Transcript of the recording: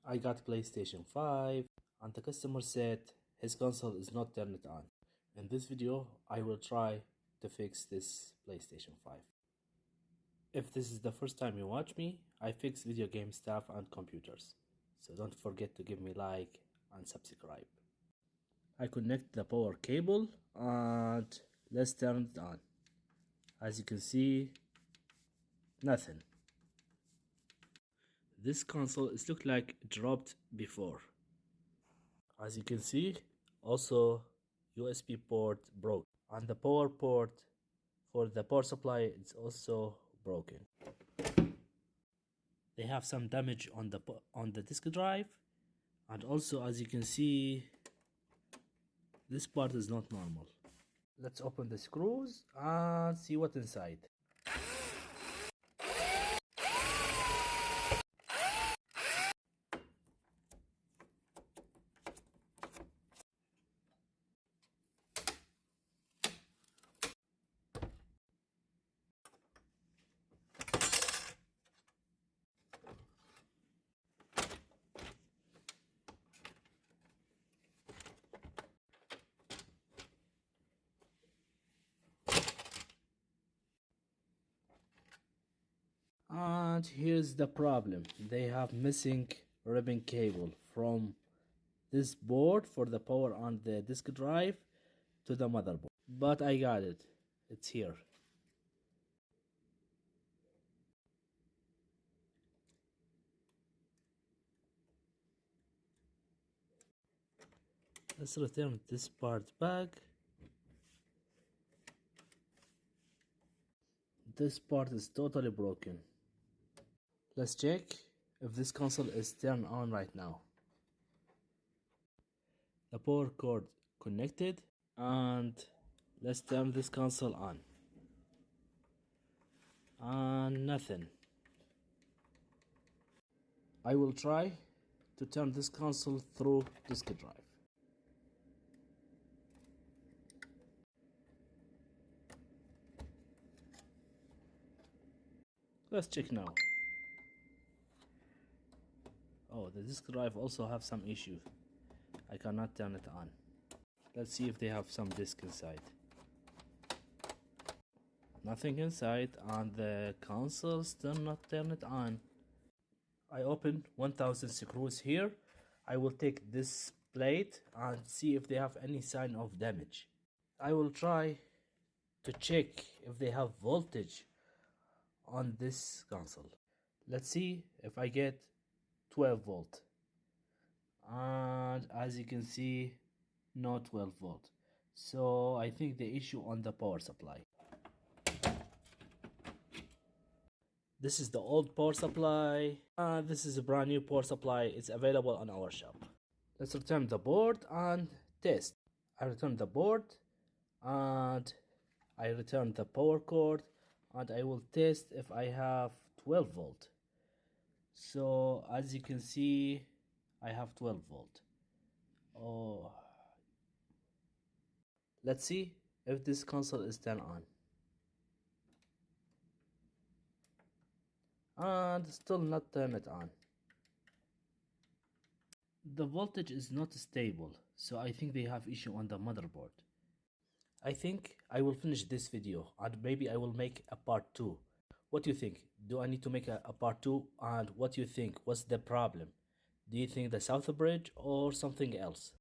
I got PlayStation 5 and the customer said his console is not turned on. In this video, I will try to fix this PlayStation 5. If this is the first time you watch me, I fix video game stuff and computers. So don't forget to give me like and subscribe. I connect the power cable and let's turn it on. As you can see, nothing. This console is look like dropped before. As you can see, also USB port broke and the power port for the power supply is also broken. They have some damage on the disk drive, and also as you can see, this part is not normal. Let's open the screws and see what's inside. And here's the problem. They have missing ribbon cable from this board for the power on the disk drive to the motherboard. But I got it. It's here. Let's return this part back. This part is totally broken. Let's check if this console is turned on right now. The power cord connected, and let's turn this console on. And nothing. I will try to turn this console through disk drive. Let's check now. Oh, the disk drive also have some issue. I cannot turn it on. Let's see if they have some disk inside. Nothing inside, and the console still not turn it on. I open 1000 screws here. I will take this plate and see if they have any sign of damage. I will try to check if they have voltage on this console. Let's see if I get 12 volt, and as you can see, no 12 volt. So I think the issue on the power supply. This is the old power supply, and this is a brand new power supply. It's available on our shop. Let's return the board and test. I return the board and I return the power cord, and I will test if I have 12 volt. So as you can see, I have 12 volt. Oh, let's see if this console is turned on. And still not turn it on. The voltage is not stable, so I think they have issue on the motherboard. I think I will finish this video and maybe I will make a part 2. What do you think? Do I need to make a part 2? And what do you think? What's the problem? Do you think the south bridge or something else?